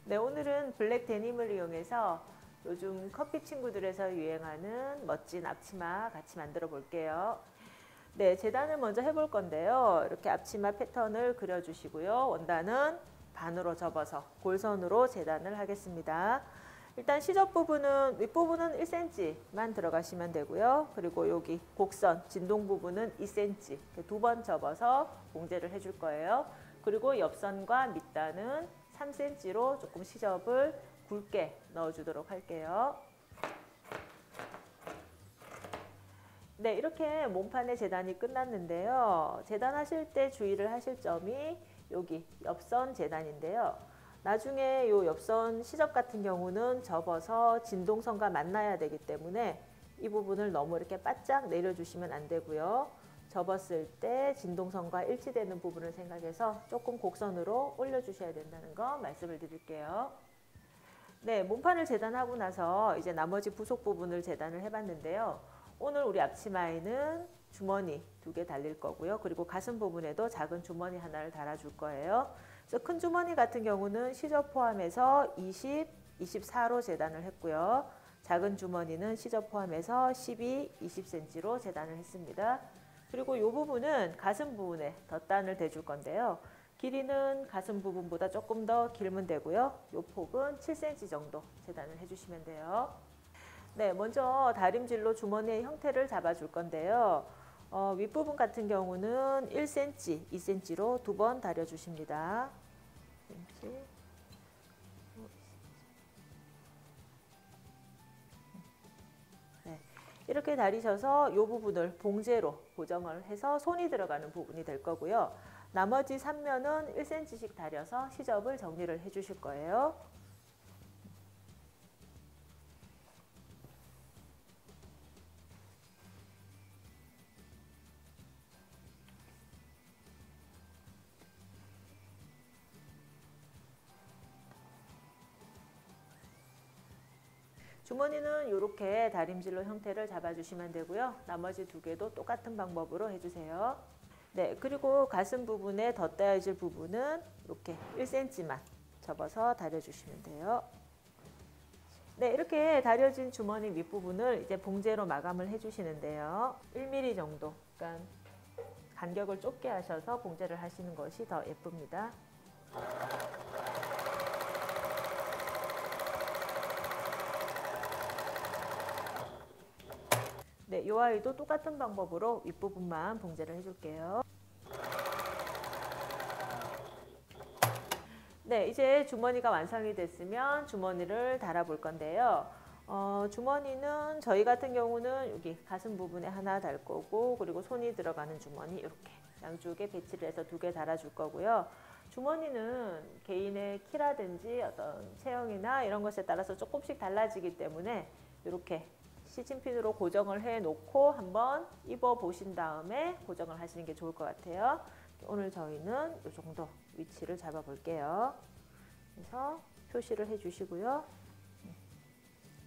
네, 오늘은 블랙 데님을 이용해서 요즘 커피 친구들에서 유행하는 멋진 앞치마 같이 만들어 볼게요. 네, 재단을 먼저 해볼 건데요. 이렇게 앞치마 패턴을 그려주시고요. 원단은 반으로 접어서 골선으로 재단을 하겠습니다. 일단 시접 부분은 윗부분은 1cm만 들어가시면 되고요. 그리고 여기 곡선 진동 부분은 2cm 두 번 접어서 봉제를 해줄 거예요. 그리고 옆선과 밑단은 3cm로 조금 시접을 굵게 넣어주도록 할게요. 네, 이렇게 몸판의 재단이 끝났는데요. 재단하실 때 주의를 하실 점이 여기 옆선 재단인데요. 나중에 요 옆선 시접 같은 경우는 접어서 진동선과 만나야 되기 때문에 이 부분을 너무 이렇게 바짝 내려주시면 안 되고요. 접었을 때 진동선과 일치되는 부분을 생각해서 조금 곡선으로 올려주셔야 된다는 거 말씀을 드릴게요. 네, 몸판을 재단하고 나서 이제 나머지 부속 부분을 재단을 해봤는데요. 오늘 우리 앞치마에는 주머니 2개 달릴 거고요. 그리고 가슴 부분에도 작은 주머니 하나를 달아줄 거예요. 그래서 큰 주머니 같은 경우는 시접 포함해서 20, 24로 재단을 했고요. 작은 주머니는 시접 포함해서 12, 20cm로 재단을 했습니다. 그리고 이 부분은 가슴 부분에 덧단을 대줄 건데요. 길이는 가슴 부분보다 조금 더 길면 되고요. 이 폭은 7cm 정도 재단을 해주시면 돼요. 네, 먼저 다림질로 주머니의 형태를 잡아줄 건데요. 윗부분 같은 경우는 1cm, 2cm로 2번 다려주십니다. 1cm, 네, 이렇게 다리셔서 이 부분을 봉제로 고정을 해서 손이 들어가는 부분이 될 거고요. 나머지 3면은 1cm씩 다려서 시접을 정리를 해 주실 거예요. 주머니는 이렇게 다림질로 형태를 잡아주시면 되고요. 나머지 2개도 똑같은 방법으로 해주세요. 네, 그리고 가슴 부분에 덧대어질 부분은 이렇게 1cm만 접어서 다려주시면 돼요. 네, 이렇게 다려진 주머니 윗부분을 이제 봉제로 마감을 해주시는데요. 1mm 정도, 그러니까 간격을 좁게 하셔서 봉제를 하시는 것이 더 예쁩니다. 네, 이 아이도 똑같은 방법으로 윗부분만 봉제를 해줄게요. 네, 이제 주머니가 완성이 됐으면 주머니를 달아볼 건데요. 주머니는 저희 같은 경우는 여기 가슴 부분에 하나 달 거고, 그리고 손이 들어가는 주머니 이렇게 양쪽에 배치를 해서 2개 달아줄 거고요. 주머니는 개인의 키라든지 어떤 체형이나 이런 것에 따라서 조금씩 달라지기 때문에 이렇게 시침핀으로 고정을 해 놓고 한번 입어 보신 다음에 고정을 하시는 게 좋을 것 같아요. 오늘 저희는 이 정도 위치를 잡아 볼게요. 그래서 표시를 해 주시고요.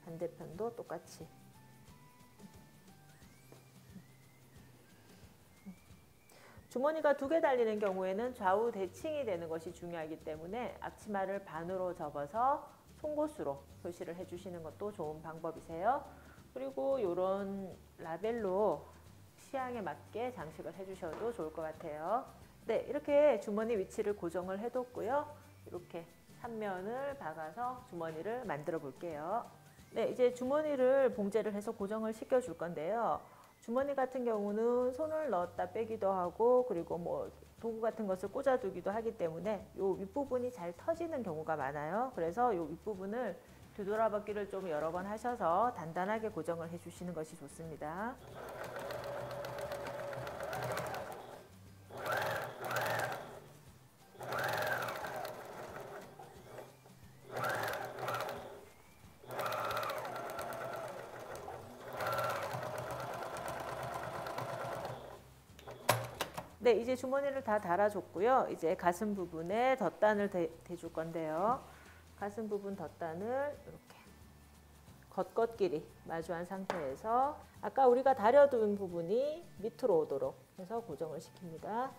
반대편도 똑같이. 주머니가 2개 달리는 경우에는 좌우 대칭이 되는 것이 중요하기 때문에 앞치마를 반으로 접어서 송곳으로 표시를 해 주시는 것도 좋은 방법이세요. 그리고 이런 라벨로 취향에 맞게 장식을 해주셔도 좋을 것 같아요. 네, 이렇게 주머니 위치를 고정을 해뒀고요. 이렇게 3면을 박아서 주머니를 만들어 볼게요. 네, 이제 주머니를 봉제를 해서 고정을 시켜 줄 건데요. 주머니 같은 경우는 손을 넣었다 빼기도 하고, 그리고 뭐 도구 같은 것을 꽂아두기도 하기 때문에 이 윗부분이 잘 터지는 경우가 많아요. 그래서 이 윗부분을 뒤돌아받기를 좀 여러 번 하셔서 단단하게 고정을 해주시는 것이 좋습니다. 네, 이제 주머니를 다 달아줬고요. 이제 가슴 부분에 덧단을 대줄 건데요. 가슴 부분 덧단을 이렇게 겉겉끼리 마주한 상태에서 아까 우리가 다려둔 부분이 밑으로 오도록 해서 고정을 시킵니다.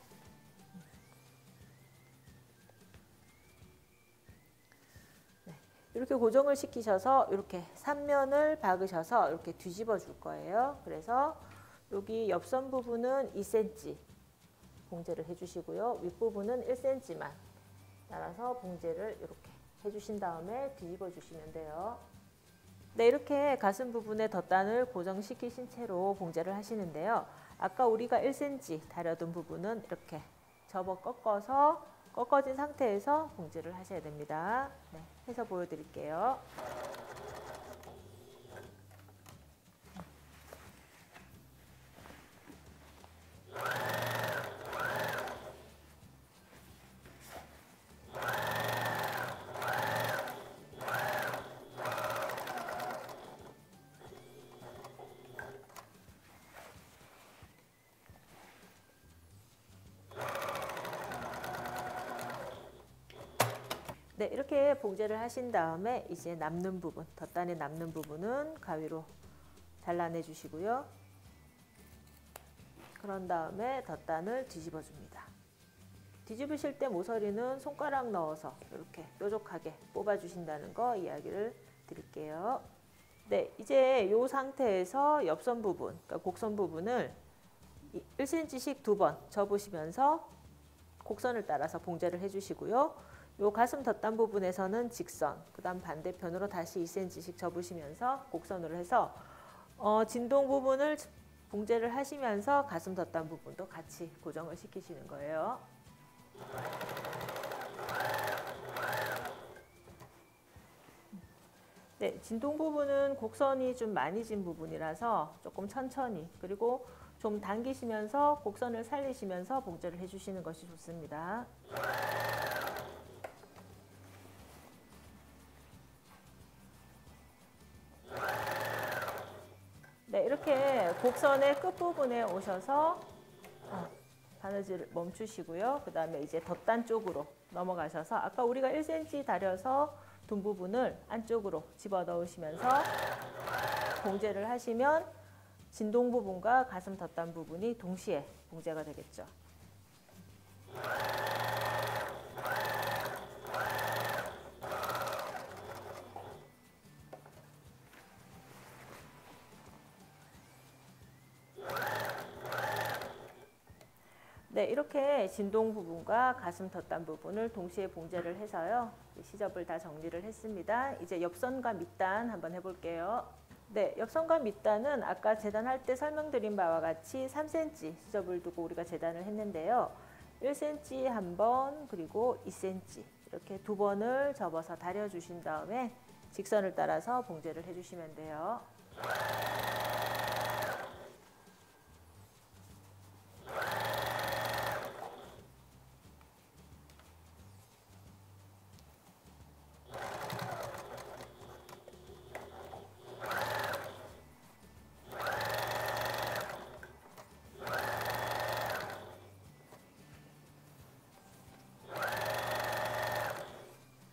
이렇게 고정을 시키셔서 이렇게 3면을 박으셔서 이렇게 뒤집어 줄 거예요. 그래서 여기 옆선 부분은 2cm 봉제를 해주시고요. 윗부분은 1cm만 따라서 봉제를 이렇게 해주신 다음에 뒤집어 주시면 돼요. 네, 이렇게 가슴 부분에 덧단을 고정시키신 채로 봉제를 하시는데요. 아까 우리가 1cm 다려둔 부분은 이렇게 접어 꺾어진 상태에서 봉제를 하셔야 됩니다. 네, 해서 보여드릴게요. 네, 이렇게 봉제를 하신 다음에 이제 남는 부분, 덧단에 남는 부분은 가위로 잘라내 주시고요. 그런 다음에 덧단을 뒤집어 줍니다. 뒤집으실 때 모서리는 손가락 넣어서 이렇게 뾰족하게 뽑아 주신다는 거 이야기를 드릴게요. 네, 이제 이 상태에서 옆선 부분, 그러니까 곡선 부분을 1cm씩 2번 접으시면서 곡선을 따라서 봉제를 해주시고요. 요 가슴 덧단 부분에서는 직선, 그 다음 반대편으로 다시 2cm씩 접으시면서 곡선으로 해서 진동 부분을 봉제를 하시면서 가슴 덧단 부분도 같이 고정을 시키시는 거예요. 네, 진동 부분은 곡선이 좀 많이 진 부분이라서 조금 천천히, 그리고 좀 당기시면서 곡선을 살리시면서 봉제를 해주시는 것이 좋습니다. 네, 이렇게 곡선의 끝부분에 오셔서 바느질을 멈추시고요. 그 다음에 이제 덧단 쪽으로 넘어가셔서 아까 우리가 1cm 다려서 둔 부분을 안쪽으로 집어 넣으시면서 봉제를 하시면 진동 부분과 가슴 덧단 부분이 동시에 봉제가 되겠죠. 네, 이렇게 진동 부분과 가슴 덧단 부분을 동시에 봉제를 해서요. 시접을 다 정리를 했습니다. 이제 옆선과 밑단 한번 해볼게요. 네, 옆선과 밑단은 아까 재단할 때 설명드린 바와 같이 3cm 시접을 두고 우리가 재단을 했는데요. 1cm 한 번, 그리고 2cm 이렇게 2번을 접어서 다려주신 다음에 직선을 따라서 봉제를 해주시면 돼요.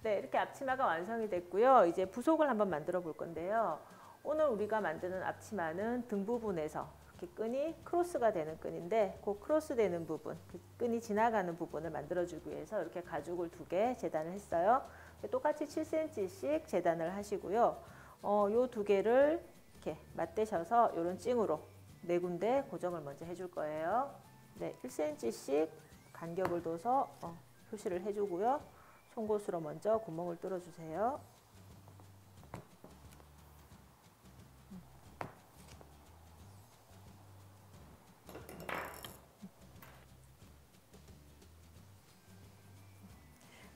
네, 이렇게 앞치마가 완성이 됐고요. 이제 부속을 한번 만들어 볼 건데요. 오늘 우리가 만드는 앞치마는 등 부분에서 이렇게 끈이 크로스가 되는 끈인데 그 크로스 되는 부분, 그 끈이 지나가는 부분을 만들어주기 위해서 이렇게 가죽을 2개 재단을 했어요. 똑같이 7cm씩 재단을 하시고요. 요 2개를 이렇게 맞대셔서 이런 찡으로 4군데 고정을 먼저 해줄 거예요. 네, 1cm씩 간격을 둬서 표시를 해주고요. 송곳으로 먼저 구멍을 뚫어주세요.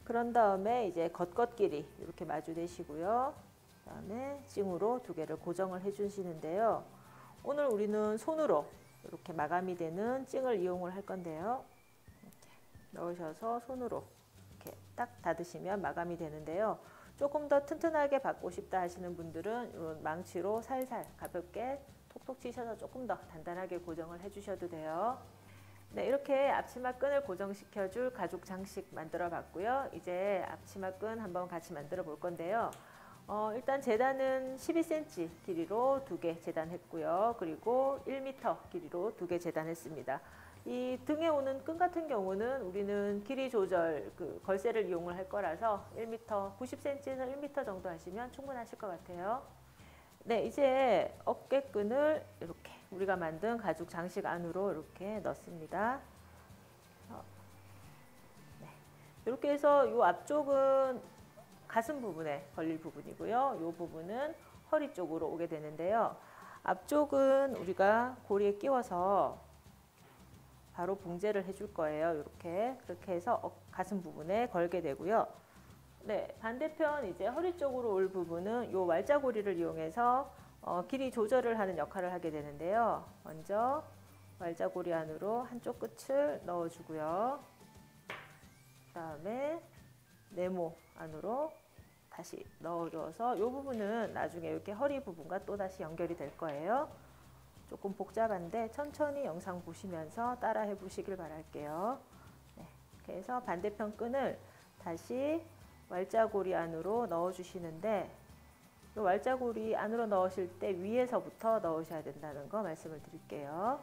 그런 다음에 이제 겉겉끼리 이렇게 마주대시고요. 그 다음에 찡으로 2개를 고정을 해주시는데요. 오늘 우리는 손으로 이렇게 마감이 되는 찡을 이용을 할 건데요. 이렇게 넣으셔서 손으로 이렇게 딱 닫으시면 마감이 되는데요. 조금 더 튼튼하게 받고 싶다 하시는 분들은 이런 망치로 살살 가볍게 톡톡 치셔서 조금 더 단단하게 고정을 해주셔도 돼요. 네, 이렇게 앞치마 끈을 고정시켜줄 가죽 장식 만들어 봤고요. 이제 앞치마 끈 한번 같이 만들어 볼 건데요. 일단 재단은 12cm 길이로 2개 재단했고요. 그리고 1m 길이로 2개 재단했습니다. 이 등에 오는 끈 같은 경우는 우리는 길이 조절 그 걸쇠를 이용을 할 거라서 1m, 90cm에서 1m 정도 하시면 충분하실 것 같아요. 네, 이제 어깨끈을 이렇게 우리가 만든 가죽 장식 안으로 이렇게 넣습니다. 네, 이렇게 해서 이 앞쪽은 가슴 부분에 걸릴 부분이고요. 이 부분은 허리 쪽으로 오게 되는데요. 앞쪽은 우리가 고리에 끼워서 바로 봉제를 해줄 거예요. 이렇게 그렇게 해서 가슴 부분에 걸게 되고요. 네, 반대편 이제 허리 쪽으로 올 부분은 이 왈자고리를 이용해서 길이 조절을 하는 역할을 하게 되는데요. 먼저 왈자고리 안으로 한쪽 끝을 넣어주고요. 그 다음에 네모 안으로 다시 넣어줘서 이 부분은 나중에 이렇게 허리 부분과 또 다시 연결이 될 거예요. 조금 복잡한데 천천히 영상 보시면서 따라 해보시길 바랄게요. 네, 이렇게 해서 반대편 끈을 다시 왈자고리 안으로 넣어주시는데 이 왈자고리 안으로 넣으실 때 위에서부터 넣으셔야 된다는 거 말씀을 드릴게요.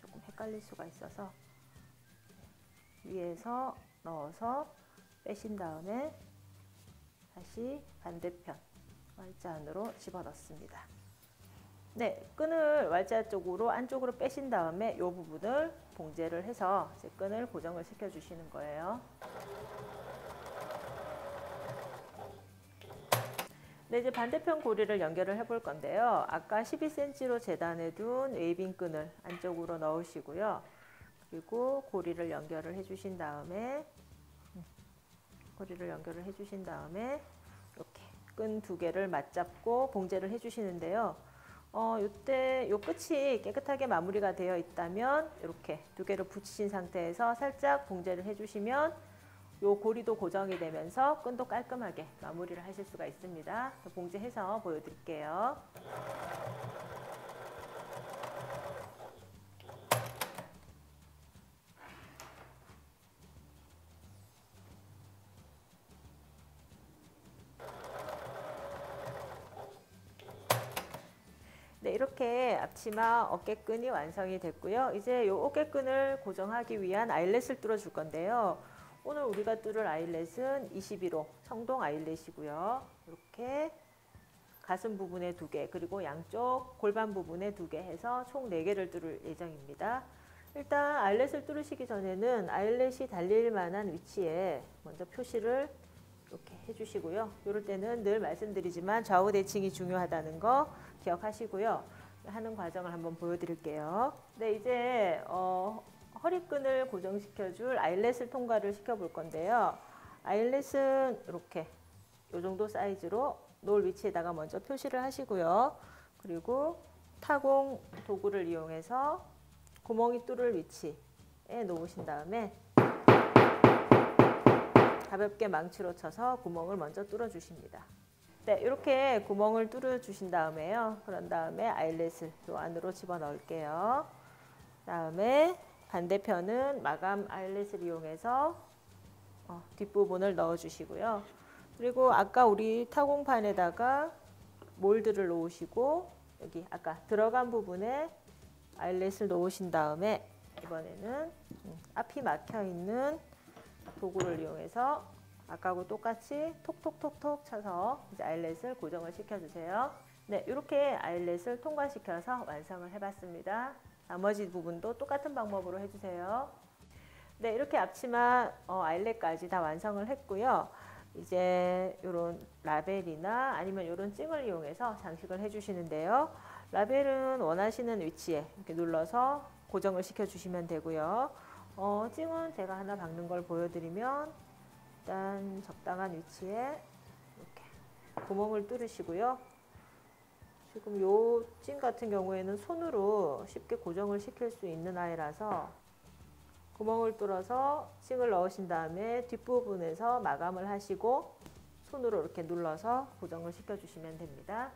조금 헷갈릴 수가 있어서 위에서 넣어서 빼신 다음에 다시 반대편 왈자 안으로 집어넣습니다. 네, 끈을 왈자 쪽으로 안쪽으로 빼신 다음에 이 부분을 봉제를 해서 이제 끈을 고정을 시켜 주시는 거예요. 네, 이제 반대편 고리를 연결을 해 볼 건데요. 아까 12cm로 재단해 둔 웨이빙 끈을 안쪽으로 넣으시고요. 그리고 고리를 연결을 해 주신 다음에 이렇게 끈 두 개를 맞잡고 봉제를 해 주시는데요. 이때 요 끝이 깨끗하게 마무리가 되어 있다면 이렇게 두 개를 붙이신 상태에서 살짝 봉제를 해주시면 요 고리도 고정이 되면서 끈도 깔끔하게 마무리를 하실 수가 있습니다. 봉제해서 보여드릴게요. 네, 이렇게 앞치마 어깨끈이 완성이 됐고요. 이제 이 어깨끈을 고정하기 위한 아일렛을 뚫어 줄 건데요. 오늘 우리가 뚫을 아일렛은 21호 청동 아일렛이고요. 이렇게 가슴 부분에 2개, 그리고 양쪽 골반 부분에 2개 해서 총 4개를 뚫을 예정입니다. 일단 아일렛을 뚫으시기 전에는 아일렛이 달릴 만한 위치에 먼저 표시를 이렇게 해주시고요. 이럴 때는 늘 말씀드리지만 좌우 대칭이 중요하다는 거 기억하시고요. 하는 과정을 한번 보여드릴게요. 네, 이제 허리끈을 고정시켜줄 아일렛을 통과를 시켜볼 건데요. 아일렛은 이렇게 이 정도 사이즈로 놓을 위치에다가 먼저 표시를 하시고요. 그리고 타공 도구를 이용해서 구멍이 뚫을 위치에 놓으신 다음에 가볍게 망치로 쳐서 구멍을 먼저 뚫어 주십니다. 네, 이렇게 구멍을 뚫어 주신 다음에요. 그런 다음에 아일렛을 이 안으로 집어 넣을게요. 다음에 반대편은 마감 아일렛을 이용해서 뒷부분을 넣어 주시고요. 그리고 아까 우리 타공판에다가 몰드를 놓으시고 여기 아까 들어간 부분에 아일렛을 놓으신 다음에 이번에는 앞이 막혀 있는 도구를 이용해서 아까하고 똑같이 톡톡톡톡 쳐서 이제 아일렛을 고정을 시켜주세요. 네, 이렇게 아일렛을 통과시켜서 완성을 해봤습니다. 나머지 부분도 똑같은 방법으로 해주세요. 네, 이렇게 앞치마 아일렛까지 다 완성을 했고요. 이제 이런 라벨이나 아니면 이런 찡을 이용해서 장식을 해주시는데요. 라벨은 원하시는 위치에 이렇게 눌러서 고정을 시켜주시면 되고요. 찡은 제가 하나 박는 걸 보여드리면 일단 적당한 위치에 이렇게 구멍을 뚫으시고요. 지금 요 찡 같은 경우에는 손으로 쉽게 고정을 시킬 수 있는 아이라서 구멍을 뚫어서 찡을 넣으신 다음에 뒷부분에서 마감을 하시고 손으로 이렇게 눌러서 고정을 시켜주시면 됩니다.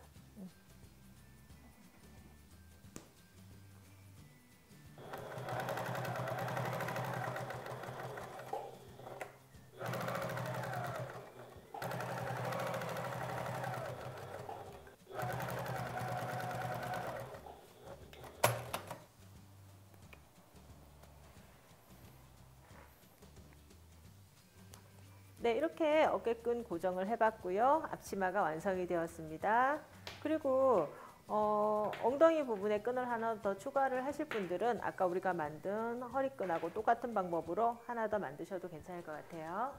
네, 이렇게 어깨끈 고정을 해봤고요. 앞치마가 완성이 되었습니다. 그리고 엉덩이 부분에 끈을 하나 더 추가를 하실 분들은 아까 우리가 만든 허리끈하고 똑같은 방법으로 하나 더 만드셔도 괜찮을 것 같아요.